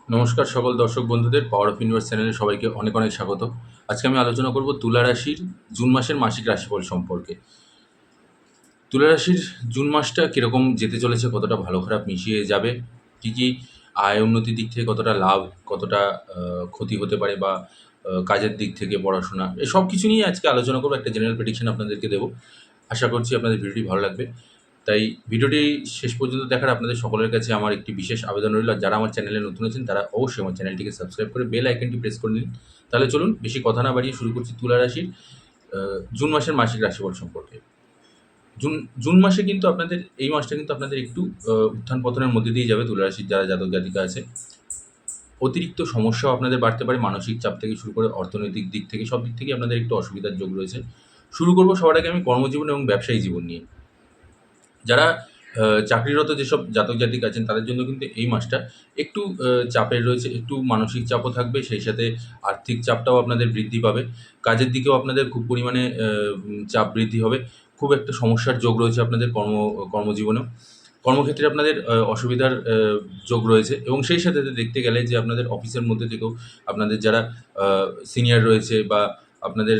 নমস্কার সকল দর্শক বন্ধুদের, পাওয়ার অফ ইউনিভার্স চ্যানেলে সবাইকে অনেক অনেক স্বাগত। আজকে আমি আলোচনা করব তুলা রাশির জুন মাসের মাসিক রাশিফল সম্পর্কে। তুলা রাশির জুন মাসটা কীরকম যেতে চলেছে, কতটা ভালো খারাপ মিশিয়ে যাবে, কী কী আয় উন্নতির দিক থেকে কতটা লাভ, কতটা ক্ষতি হতে পারে, বা কাজের দিক থেকে পড়াশোনা, এই সব কিছু নিয়ে আজকে আলোচনা করবো। একটা জেনারেল প্রেডিকশন আপনাদেরকে দেবো। আশা করছি আপনাদের ভিডিওটি ভালো লাগবে। তাই ভিডিওটি শেষ পর্যন্ত দেখার আপনাদের সকলের কাছে আমার একটি বিশেষ আবেদন রইল। আর যারা আমার চ্যানেলে নতুন আছেন তারা অবশ্যই আমার চ্যানেলটিকে সাবস্ক্রাইব করে বেল আইকনটি প্রেস করে নিন। তাহলে চলুন বেশি কথা না বাড়িয়ে শুরু করছি তুলা রাশির জুন মাসের মাসিক রাশিফল সম্পর্কে। জুন জুন মাসে কিন্তু আপনাদের এই মাসটা কিন্তু আপনাদের একটু উত্থান পতনের মধ্যে দিয়ে যাবে। তুলা রাশির যারা জাতক জাতিকা আছে, অতিরিক্ত সমস্যাও আপনাদের বাড়তে পারে। মানসিক চাপ থেকে শুরু করে অর্থনৈতিক দিক থেকে সব দিক থেকেই আপনাদের একটু অসুবিধার যোগ রয়েছে। শুরু করব সবার আগে আমি কর্মজীবন এবং ব্যবসায়ী জীবন নিয়ে। যারা চাকরিরত যেসব জাতক জাতিক আছেন তাদের জন্য কিন্তু এই মাসটা একটু চাপের রয়েছে। একটু মানসিক চাপও থাকবে, সেই সাথে আর্থিক চাপটাও আপনাদের বৃদ্ধি পাবে। কাজের দিকেও আপনাদের খুব পরিমাণে চাপ বৃদ্ধি হবে। খুব একটা সমস্যার যোগ রয়েছে আপনাদের কর্মজীবনেও। কর্মক্ষেত্রে আপনাদের অসুবিধার যোগ রয়েছে, এবং সেই সাথে দেখতে গেলে যে আপনাদের অফিসের মধ্যে থেকেও আপনাদের যারা সিনিয়র রয়েছে বা আপনাদের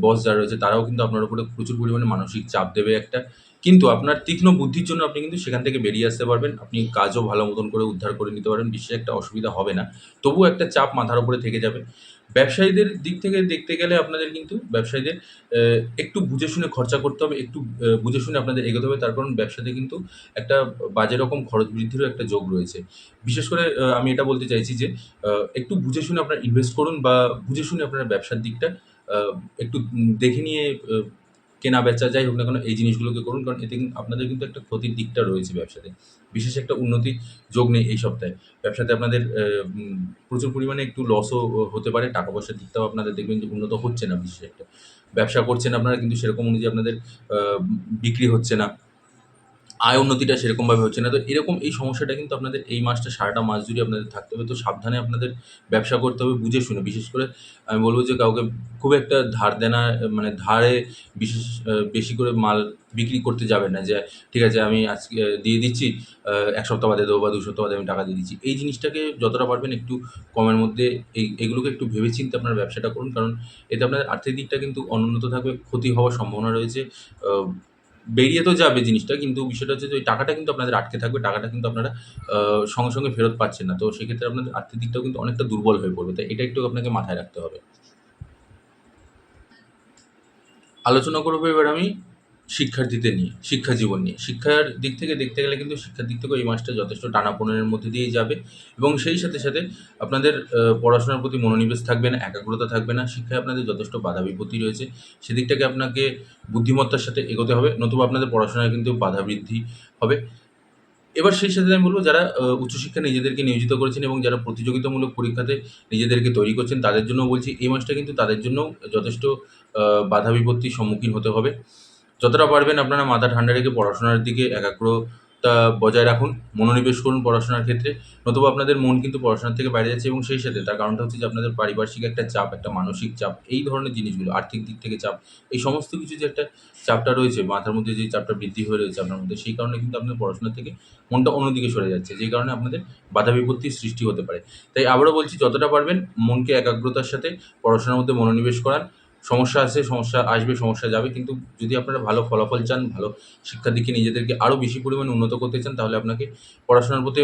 বস যারা রয়েছে তারাও কিন্তু আপনার উপরে প্রচুর পরিমাণে মানসিক চাপ দেবে একটা। কিন্তু আপনার তীক্ষ্ণ বুদ্ধির জন্য আপনি কিন্তু সেখান থেকে বেরিয়ে আসতে পারবেন। আপনি কাজও ভালো মতন করে উদ্ধার করে নিতে পারবেন। বিশেষ একটা অসুবিধা হবে না। তবুও একটা চাপ মাথার উপরে থেকে যাবে। ব্যবসায়ীদের দিক থেকে দেখতে গেলে আপনাদের কিন্তু ব্যবসায়ীদের একটু বুঝে শুনে খরচা করতে হবে। একটু বুঝে শুনে আপনাদের এগোতে হবে। তার কারণ ব্যবসাতে কিন্তু একটা বাজে রকম খরচ বৃদ্ধিরও একটা যোগ রয়েছে। বিশেষ করে আমি এটা বলতে চাইছি যে একটু বুঝে শুনে আপনারা ইনভেস্ট করুন, বা বুঝে শুনে আপনারা ব্যবসার দিকটা আ একটু দেখে নিয়ে কেনা-বেচা যাই হোক না কেন এই জিনিসগুলোকে করুন। কারণ এতে কিন্তু আপনাদের কিন্তু একটা ক্ষতির দিকটা রয়েছে ব্যবসাতে। বিশেষ একটা উন্নতি যোগ নেই এই সপ্তাহে। ব্যবসাতে আপনাদের প্রচুর পরিমাণে একটু লসও হতে পারে। টাকা-পয়সার দিকটাও আপনাদের দেখবেন যে উন্নত হচ্ছে না বিশেষ একটা। ব্যবসা করছেন আপনারা, কিন্তু সেরকম অনুযায়ী আপনাদের আ বিক্রি হচ্ছে না। আয় উন্নতিটা সেরকমভাবে হচ্ছে না। তো এরকম এই সমস্যাটা কিন্তু আপনাদের এই মাসটা সারাটা মাস জুড়ে আপনাদের থাকতে হবে। তো সাবধানে আপনাদের ব্যবসা করতে হবে বুঝে শুনে। বিশেষ করে আমি বলব যে কাউকে খুব একটা ধার দেনা, মানে ধারে বিশেষ বেশি করে মাল বিক্রি করতে যাবেন না। যে ঠিক আছে আমি আজকে দিয়ে দিচ্ছি, ১ সপ্তাহ বাদে দেবো বা ২ সপ্তাহ বাদে আমি টাকা দিয়ে দিচ্ছি। এই জিনিসটাকে যতটা পারবেন একটু কমের মধ্যে এগুলোকে একটু ভেবেচিন্তে আপনার ব্যবসাটা করুন। কারণ এতে আপনার আর্থিক দিকটা কিন্তু অনুন্নত থাকবে, ক্ষতি হওয়ার সম্ভাবনা রয়েছে। আ বেরিয়ে তো যাবে জিনিসটা, কিন্তু বিষয়টা হচ্ছে যে ওই টাকাটা কিন্তু আপনাদের আটকে থাকবে। টাকাটা কিন্তু আপনারা সঙ্গে, সঙ্গে ফেরত পাচ্ছেন না। তো সেক্ষেত্রে আপনাদের আর্থিক দিকটাও কিন্তু অনেকটা দুর্বল হয়ে পড়বে। তাই এটা একটু আপনাকে মাথায় রাখতে হবে। আলোচনা করব এবার আমি শিক্ষার্থীদের নিয়ে, শিক্ষা জীবন নিয়ে। শিক্ষার দিক থেকে দেখতে গেলে কিন্তু শিক্ষার দিক থেকেও এই মাসটা যথেষ্ট টানাপোড়েনের মধ্যে দিয়েই যাবে, এবং সেই সাথে, সাথে আপনাদের পড়াশোনার প্রতি মনোনিবেশ থাকবে না, একাগ্রতা থাকবে না। শিক্ষায় আপনাদের যথেষ্ট বাধা বিপত্তি রয়েছে। সেদিকটাকে আপনাকে বুদ্ধিমত্তার সাথে এগোতে হবে। নতুবা আপনাদের পড়াশোনায় কিন্তু বাধা বৃদ্ধি হবে। এবার সেই সাথে আমি বলব যারা উচ্চশিক্ষায় নিজেদেরকে নিয়োজিত করেছেন এবং যারা প্রতিযোগিতামূলক পরীক্ষাতে নিজেদেরকে তৈরি করছেন তাদের জন্যও বলছি এই মাসটা কিন্তু তাদের জন্যও যথেষ্ট বাধা বিপত্তির সম্মুখীন হতে হবে। যতটা পারবেন আপনারা মাথা ঠান্ডা রেখে পড়াশোনার দিকে একাগ্রতা বজায় রাখুন, মনোনিবেশ করুন পড়াশোনার ক্ষেত্রে। নতুবা আপনাদের মন কিন্তু পড়াশোনার থেকে বাইরে যাচ্ছে, এবং সেই সাথে তার কারণটা হচ্ছে যে আপনাদের পারিপার্শ্বিক একটা চাপ, একটা মানসিক চাপ, এই ধরনের জিনিসগুলো, আর্থিক দিক থেকে চাপ, এই সমস্ত কিছু যে একটা চাপটা রয়েছে, মাথার মধ্যে যে চাপটা বৃদ্ধি হয়ে রয়েছে আপনার মধ্যে, সেই কারণে কিন্তু আপনার পড়াশোনা থেকে মনটা অন্যদিকে সরে যাচ্ছে। যেই কারণে আপনাদের বাধা বিপত্তির সৃষ্টি হতে পারে। তাই আবারও বলছি, যতটা পারবেন মনকে একাগ্রতার সাথে পড়াশোনার মধ্যে মনোনিবেশ করান। সমস্যা আছে, সমস্যা আসবে, সমস্যা যাবে। কিন্তু যদি আপনারা ভালো ফলাফল চান, ভালো শিক্ষার দিকে নিজেদেরকে আরও বেশি পরিমাণে উন্নত করতে চান, তাহলে আপনাকে পড়াশোনার প্রতি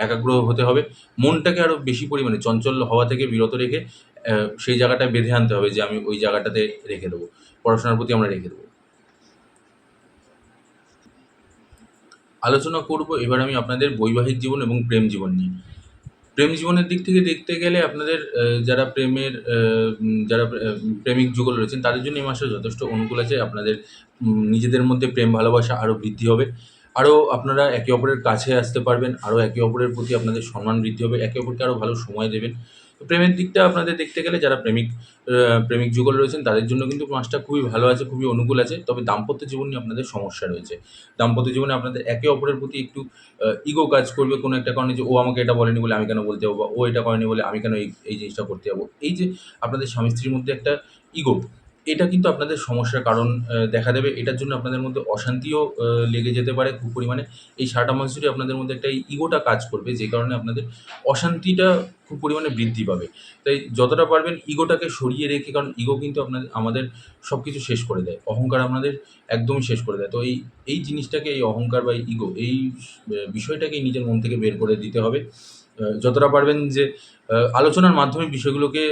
একাগ্র হতে হবে। মনটাকে আরও বেশি পরিমাণে চঞ্চল হওয়া থেকে বিরত রেখে সেই জায়গাটায় বেঁধে আনতে হবে যে আমি ওই জায়গাটাতে রেখে দেবো। পড়াশোনার প্রতি আমরা রেখে দেবো। আলোচনা করব এবার আমি আপনাদের বৈবাহিক জীবন এবং প্রেম জীবন নিয়ে। প্রেম জীবনের দিক থেকে দেখতে গেলে আপনাদের যারা প্রেমের যারা প্রেমিক যুগল রয়েছেন তাদের জন্য এই মাসে যথেষ্ট অনুকূল আছে। আপনাদের নিজেদের মধ্যে প্রেম ভালোবাসা আরও বৃদ্ধি হবে। আরও আপনারা একে অপরের কাছে আসতে পারবেন। আরও একে অপরের প্রতি আপনাদের সম্মান বৃদ্ধি হবে। একে অপরকে আরও ভালো সময় দেবেন। তো প্রেমের দিকটা আপনাদের দেখতে গেলে যারা প্রেমিক যুগল রয়েছেন তাদের জন্য কিন্তু মাসটা খুবই ভালো আছে, খুবই অনুকূল আছে। তবে দাম্পত্য জীবন নিয়ে আপনাদের সমস্যা রয়েছে। দাম্পত্য জীবনে আপনাদের একে অপরের প্রতি একটু ইগো কাজ করবে কোনো একটা কারণে, যে ও আমাকে এটা বলেনি বলে আমি কেন বলতে যাবো, বা ও এটা করেনি বলে আমি কেন এই জিনিসটা করতে যাবো। এই যে আপনাদের স্বামী স্ত্রীর মধ্যে একটা ইগো, এটা কিন্তু আপনাদের সমস্যার কারণ দেখা দেবে। এটার জন্য আপনাদের মধ্যে অশান্তিও লেগে যেতে পারে খুব পরিমাণে। এই সারাটা মাস জুড়ে আপনাদের মধ্যে একটা এই ইগোটা কাজ করবে, যে কারণে আপনাদের অশান্তিটা খুব পরিমাণে বৃদ্ধি পাবে। তাই যতটা পারবেন ইগোটাকে সরিয়ে রেখে, কারণ ইগো কিন্তু আমাদের সবকিছু শেষ করে দেয়। অহংকার আমাদের একদমই শেষ করে দেয়। তো এই জিনিসটাকে, এই অহংকার বা ইগো, এই বিষয়টাকেই নিজের মন থেকে বের করে দিতে হবে। যতটা পারবেন যে আলোচনার মাধ্যমে বিষয়গুলোকে,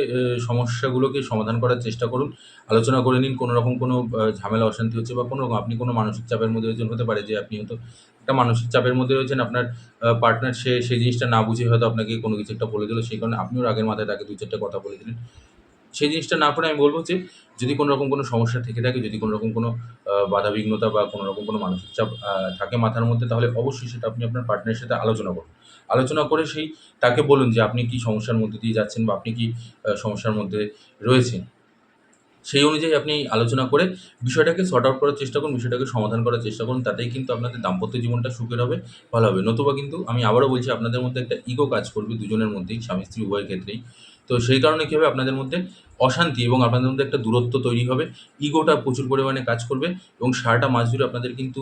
সমস্যাগুলোকে সমাধান করার চেষ্টা করুন। আলোচনা করে নিন। কোনো রকম কোনো ঝামেলা অশান্তি হচ্ছে বা কোনো রকম আপনি কোনো মানসিক চাপের মধ্যে রয়েছেন, হতে পারে যে আপনি হয়তো একটা মানসিক চাপের মধ্যে রয়েছেন। আপনার পার্টনার সেই জিনিসটা না বুঝে হয়তো আপনাকে কোনো কিছু একটা বলে দিল। সেই কারণে আপনিও রাগের মাথায় তাকে ২-৪ টা কথা বলে দিলেন। সেই জিনিসটা না করে আমি বলব যে, যদি কোনো রকম কোনো সমস্যা থেকে থাকে, যদি কোনো রকম কোনো বাধাবিঘ্নতা বা কোনো রকম কোনো মানসিক চাপ থাকে মাথার মধ্যে, তাহলে অবশ্যই সেটা আপনি আপনার পার্টনারের সাথে আলোচনা করুন। আলোচনা করে তাকে বলুন যে আপনি কি সমস্যার মধ্যে দিয়ে যাচ্ছেন বা আপনি কি সমস্যার মধ্যে রয়েছেন। সেই অনুযায়ী আপনি আলোচনা করে বিষয়টাকে সর্ট আউট করার চেষ্টা করুন, বিষয়টাকে সমাধান করার চেষ্টা করুন। তাতেই কিন্তু আপনাদের দাম্পত্য জীবনটা সুখের হবে, ভালো হবে। নতুবা কিন্তু আমি আবারও বলছি, আপনাদের মধ্যে একটা ইগো কাজ করবে দুজনের মধ্যেই, স্বামী-স্ত্রী উভয়ের ক্ষেত্রেই। তো সেই কারণে কি হবে, আপনাদের মধ্যে অশান্তি এবং আপনাদের মধ্যে একটা দূরত্ব তৈরি হবে। ইগোটা প্রচুর পরিমাণে কাজ করবে এবং সারাটা মাস জুড়ে আপনাদের কিন্তু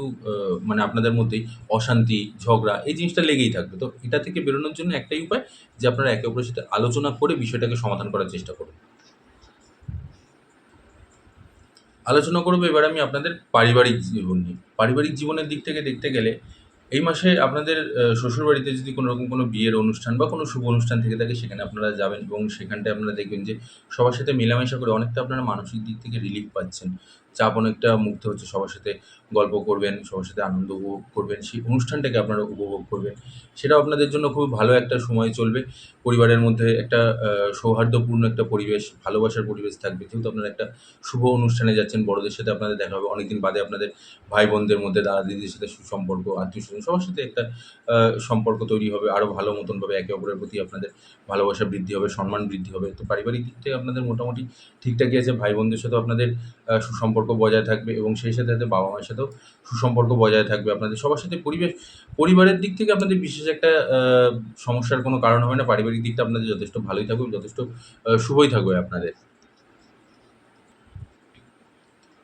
মানে আপনাদের মধ্যেই অশান্তি, ঝগড়া এই জিনিসটা লেগেই থাকবে। তো এটা থেকে বেরোনোর জন্য একটাই উপায়, যে আপনারা একে অপরের সাথে আলোচনা করে বিষয়টাকে সমাধান করার চেষ্টা করুন। আলোচনা করব এবার আমি আপনাদের পারিবারিক জীবন নিয়ে। পারিবারিক জীবনের দিক থেকে দেখতে গেলে, এই মাসে আপনাদের শ্বশুরবাড়িতে যদি কোনো রকম কোনো বিয়ের অনুষ্ঠান বা কোনো শুভ অনুষ্ঠান থেকে থাকে, সেখানে আপনারা যাবেন এবং সেখানটায় আপনারা দেখবেন যে সবার সাথে মেলামেশা করে অনেকটা আপনারা মানসিক দিক থেকে রিলিফ পাচ্ছেন। চাপ অনেকটা মুক্ত হচ্ছে। সবার সাথে গল্প করবেন, সবার সাথে আনন্দ উপভোগ করবেন। সেই অনুষ্ঠানটাকে আপনারা উপভোগ করবেন। সেটাও আপনাদের জন্য খুব ভালো একটা সময় চলবে। পরিবারের মধ্যে একটা সৌহার্দ্যপূর্ণ একটা পরিবেশ, ভালোবাসার পরিবেশ থাকবে। যেহেতু আপনারা একটা শুভ অনুষ্ঠানে যাচ্ছেন, বড়দের সাথে আপনাদের দেখা হবে। অনেকদিন বাদে আপনাদের ভাই-বোনদের মধ্যে, দাদা-দিদির সাথে সুসম্পর্ক, আত্মীয়স্বজন সবার সাথে একটা সম্পর্ক তৈরি হবে। আরও ভালো মতনভাবে একে অপরের প্রতি আপনাদের ভালোবাসা বৃদ্ধি হবে, সম্মান বৃদ্ধি হবে। তো পারিবারিক দিক থেকে আপনাদের মোটামুটি ঠিকঠাকই আছে। ভাই-বোনদের সাথেও আপনাদের সুসম্পর্ক বজায় থাকবে এবং সেই সাথে বাবা-মায়ের সাথেও সুসম্পর্ক বজায় থাকবে। আপনাদের সবার সাথে পরিবারের দিক থেকে আপনাদের বিশেষ একটা সমস্যার কোনো কারণ হবে না। পারিবারিক দিকটা আপনাদের যথেষ্ট ভালোই থাকবে, যথেষ্ট শুভই থাকবে আপনাদের।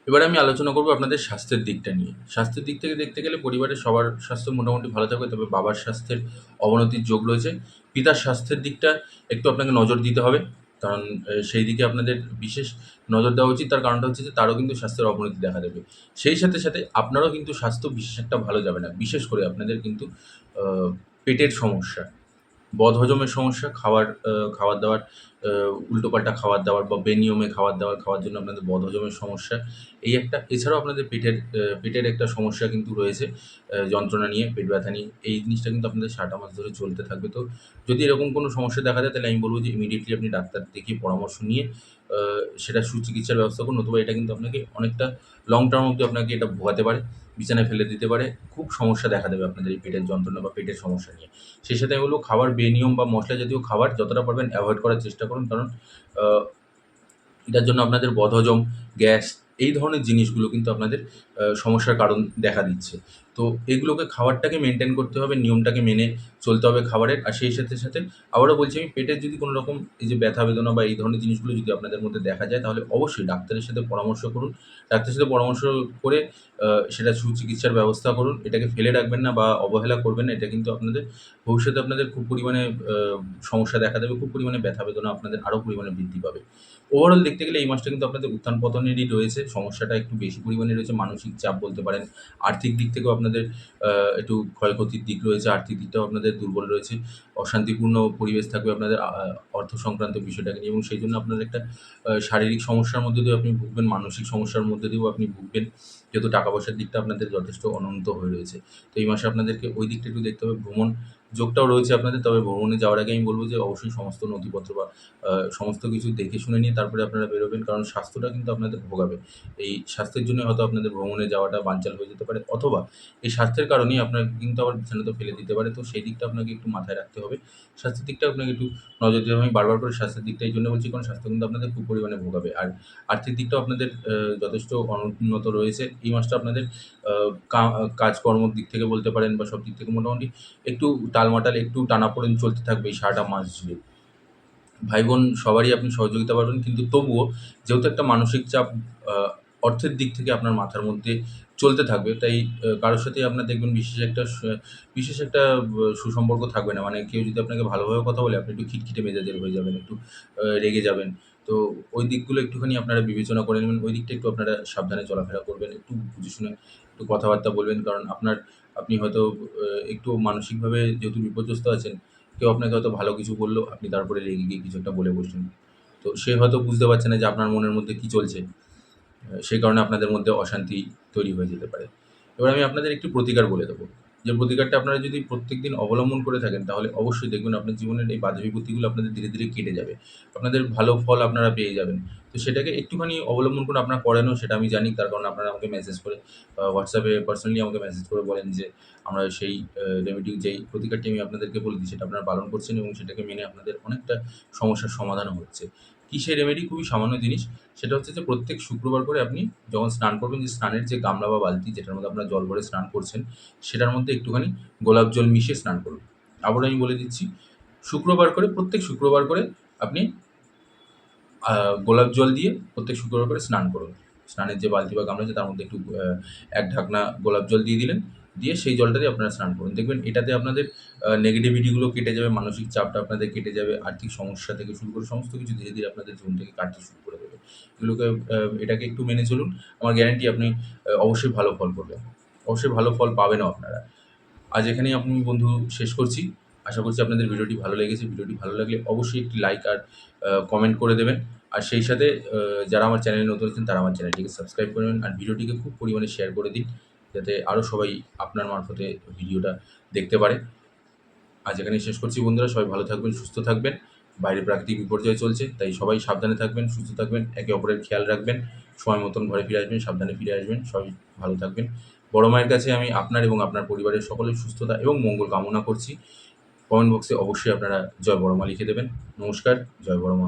এবারে আমি আলোচনা করব আপনাদের স্বাস্থ্যের দিকটা নিয়ে। স্বাস্থ্যের দিক থেকে দেখতে গেলে পরিবারের সবার স্বাস্থ্য মোটামুটি ভালো থাকবে। তবে বাবার স্বাস্থ্যের অবনতির যোগ রয়েছে। পিতার স্বাস্থ্যের দিকটা একটু আপনাকে নজর দিতে হবে। কারণ সেই দিকে আপনাদের বিশেষ নজর দেওয়া উচিত। তার কারণটা হচ্ছে যে তারও কিন্তু স্বাস্থ্যের অবনতি দেখা দেবে। সেই সাথে আপনারও কিন্তু স্বাস্থ্য বিশেষ একটা ভালো যাবে না। বিশেষ করে আপনাদের কিন্তু আ পেটের সমস্যা, বদহজমের সমস্যা, খাবার-দাবার উল্টোপাল্টা খাবার-দাবার বা বেনিয়মে খাবার-দাবার খাওয়ার জন্য আপনাদের বদহজমের সমস্যা, এই একটা। এছাড়াও আপনাদের পেটের একটা সমস্যা কিন্তু রয়েছে, যন্ত্রণা নিয়ে, পেট ব্যথা নিয়ে। এই জিনিসটা কিন্তু আপনাদের সারাটা মাস ধরে চলতে থাকবে। তো যদি এরকম কোনো সমস্যা দেখা দেয়, তাহলে আমি বলব যে ইমিডিয়েটলি আপনি ডাক্তার দেখিয়ে পরামর্শ নিয়ে আ সেটা সুচিকিৎসার ব্যবস্থা করুন। নতুবা এটা কিন্তু আপনাকে অনেকটা লং টার্ম অব্দি আপনাকে এটা ভোগাতে পারে, বিছানায় ফেলে দিতে পারে। খুব সমস্যা দেখা দেবে আপনাদের এই পেটের যন্ত্রণা বা পেটের সমস্যা নিয়ে। সেই সাথে আমি বলব, খাবার বেনিয়ম বা মশলা জাতীয় খাবার যতটা পারবেন এভয়েড করার চেষ্টা করুন। কারণ আ এটার জন্য আপনাদের বদহজম, গ্যাস এই ধরনের জিনিসগুলো কিন্তু আপনাদের সমস্যার কারণ দেখা দিচ্ছে। তো এগুলোকে, খাবারটাকে মেইনটেইন করতে হবে, নিয়মটাকে মেনে চলতে হবে খাবারের। আর সেই সাথে আবারও বলছি আমি, পেটের যদি কোনো রকম এই যে ব্যথা বেদনা বা এই ধরনের জিনিসগুলো যদি আপনাদের মধ্যে দেখা যায়, তাহলে অবশ্যই ডাক্তারের সাথে পরামর্শ করুন। ডাক্তারের সাথে পরামর্শ করে সেটা সুচিকিৎসার ব্যবস্থা করুন। এটাকে ফেলে রাখবেন না বা অবহেলা করবেন না। এটা কিন্তু আপনাদের ভবিষ্যতে আপনাদের খুব পরিমাণে আ সমস্যা দেখা দেবে। খুব পরিমাণে ব্যথা বেদনা আপনাদের আরও পরিমাণে বৃদ্ধি পাবে। ওভারঅল দেখতে গেলে এই মাসটা কিন্তু আপনাদের উত্থান-পতনেরই রয়েছে। সমস্যাটা একটু বেশি পরিমাণে রয়েছে। মানসিক চাপ বলতে পারেন। আর্থিক দিক থেকেও আপনাদের একটু ক্ষয়ক্ষতির দিক রয়েছে। আর্থিক দিকটাও আপনাদের দুর্বল রয়েছে। অশান্তিপূর্ণ পরিবেশ থাকবে আপনাদের অর্থ সংক্রান্ত বিষয়টাকে নিয়ে, এবং সেইজন্য আপনাদের একটা শারীরিক সমস্যার মধ্যে দিয়েও আপনি ভুগবেন, মানসিক সমস্যার মধ্যে দিয়েও আপনি ভুগবেন। যেহেতু টাকা-পয়সার দিকটা আপনাদের যথেষ্ট অনুন্নত হয়ে রয়েছে। তো এই মাসে আপনাদেরকে ওই দিকটা একটু দেখতে হবে। ভ্রমণ যোগটাও রয়েছে আপনাদের। তবে ভ্রমণে যাওয়ার আগে আমি বলব যে অবশ্যই সমস্ত নথিপত্র বা সমস্ত কিছু দেখে শুনে নিয়ে তারপরে আপনারা বেরোবেন। কারণ স্বাস্থ্যটা কিন্তু আপনাদের ভোগাবে। এই স্বাস্থ্যের জন্যই হয়তো আপনাদের ভ্রমণে যাওয়াটা বানচাল হয়ে যেতে পারে, অথবা এই স্বাস্থ্যের কারণেই আপনাকে কিন্তু আবার বিছানাতেও ফেলে দিতে পারে। তো সেই দিকটা আপনাকে একটু মাথায় রাখতে হবে। স্বাস্থ্যের দিকটা আপনাকে একটু নজর দিতে হবে। আমি বারবার করে স্বাস্থ্যের দিকটা এই জন্য বলছি, কারণ স্বাস্থ্য কিন্তু আপনাদের খুব পরিমাণে ভোগাবে। আর আর্থিক দিকটাও আপনাদের যথেষ্ট অনুন্নত রয়েছে। এই মাসটা আপনাদের আ কা কাজকর্মর দিক থেকে বলতে পারেন বা সব দিক থেকে মোটামুটি একটু টালমাটাল, একটু টানাপোড়েন চলতে থাকবে এই সারাটা মাস জুড়ে। ভাই বোন সবারই আপনি সহযোগিতা পাবেন, কিন্তু তবুও যেহেতু একটা মানসিক চাপ অর্থের দিক থেকে আপনার মাথার মধ্যে চলতে থাকবে, তাই কারোর সাথেই আপনার দেখবেন বিশেষ একটা সুসম্পর্ক থাকবে না। মানে কেউ যদি আপনাকে ভালোভাবে কথা বলে, আপনি একটু খিটখিটে মেজাজের হয়ে যাবেন, একটু রেগে যাবেন। তো ওই দিকগুলো একটুখানি আপনারা বিবেচনা করে নেবেন। ওই দিকটা একটু আপনারা সাবধানে চলাফেরা করবেন। একটু বুঝে শুনে একটু কথাবার্তা বলবেন। কারণ আপনি হয়তো একটু মানসিকভাবে যেহেতু বিপর্যস্ত আছেন, কেউ আপনাকে হয়তো ভালো কিছু বলল, আপনি তারপরে রেগে গিয়ে কিছু একটা বলে বসলেন। তো সে হয়তো বুঝতে পারছে না যে আপনার মনের মধ্যে কী চলছে। সেই কারণে আপনাদের মধ্যে অশান্তি তৈরি হয়ে যেতে পারে। এবার আমি আপনাদের একটি প্রতিকার বলে দেবো। যে প্রতিকারটা আপনারা যদি প্রত্যেকদিন অবলম্বন করে থাকেন, তাহলে অবশ্যই দেখবেন আপনার জীবনের এই বাধা বিপত্তিগুলো আপনাদের ধীরে, ধীরে কেটে যাবে। আপনাদের ভালো ফল আপনারা পেয়ে যাবেন। তো সেটাকে একটুখানি অবলম্বন করে আপনারা করেনও, সেটা আমি জানি। তার কারণ আপনারা আমাকে মেসেজ করে WhatsApp এ পার্সোনালি আমাকে মেসেজ করে বলেন যে, আমরা সেই রেমেডি যেই প্রতিকারটি আমি আপনাদেরকে বলে দিই, সেটা আপনারা পালন করছেন এবং সেটাকে মেনে আপনাদের অনেকটা সমস্যার সমাধানও হচ্ছে। কী সেই রেমেডি? খুবই সামান্য জিনিস। সেটা হচ্ছে যে প্রত্যেক শুক্রবার করে আপনি যখন স্নান করবেন, যে স্নানের যে গামলা বা বালতি যেটার মধ্যে আপনারা জল ভরে স্নান করছেন, সেটার মধ্যে একটুখানি গোলাপ জল মিশিয়ে স্নান করুন। আবারও আমি বলে দিচ্ছি, প্রত্যেক শুক্রবার করে আপনি গোলাপ জল দিয়ে প্রত্যেক শুক্রবার করে স্নান করুন। স্নানের যে বালতি বা গামলা আছে তার মধ্যে একটু ১ ঢাকনা গোলাপ জল দিয়ে দিলেন। দিয়ে সেই জলটা দিয়ে আপনারা স্নান করুন। দেখবেন এটাতে আপনাদের নেগেটিভিটিগুলো কেটে যাবে, মানসিক চাপটা আপনাদের কেটে যাবে, আর্থিক সমস্যা থেকে শুরু করে সমস্ত কিছু ধীরে, ধীরে আপনাদের জীবন থেকে কাটতে শুরু করে দেবে। এগুলোকে এটাকে একটু মেনে চলুন। আমার গ্যারান্টি আপনি অবশ্যই ভালো ফল করবেন। অবশ্যই ভালো ফল পাবেনও আপনারা। আজ এখানেই আমি বন্ধু শেষ করছি। আশা করছি আপনাদের ভিডিওটি ভালো লেগেছে। ভিডিওটি ভালো লাগলে অবশ্যই একটি লাইক আর কমেন্ট করে দেবেন। আর সেই সাথে যারা আমার চ্যানেলে নতুন আছেন তারা আমার চ্যানেলটিকে সাবস্ক্রাইব করে নেবেন। আর ভিডিওটিকে খুব পরিমাণে শেয়ার করে দিন, যাতে আরও সবাই আপনার মারফতে ভিডিওটা দেখতে পারে। আজ এখানেই শেষ করছি বন্ধুরা। সবাই ভালো থাকবেন, সুস্থ থাকবেন। বাইরে প্রাকৃতিক বিপর্যয় চলছে, তাই সবাই সাবধানে থাকবেন, সুস্থ থাকবেন, একে অপরের খেয়াল রাখবেন। সময় মতন ঘরে ফিরে আসবেন, সাবধানে ফিরে আসবেন। সবাই ভালো থাকবেন। বড় মায়ের কাছে আমি আপনার এবং আপনার পরিবারের সকলের সুস্থতা এবং মঙ্গল কামনা করছি। কমেন্ট বক্সে অবশ্যই আপনারা জয় বড় মা লিখে দেবেন। নমস্কার, জয় বড় মা।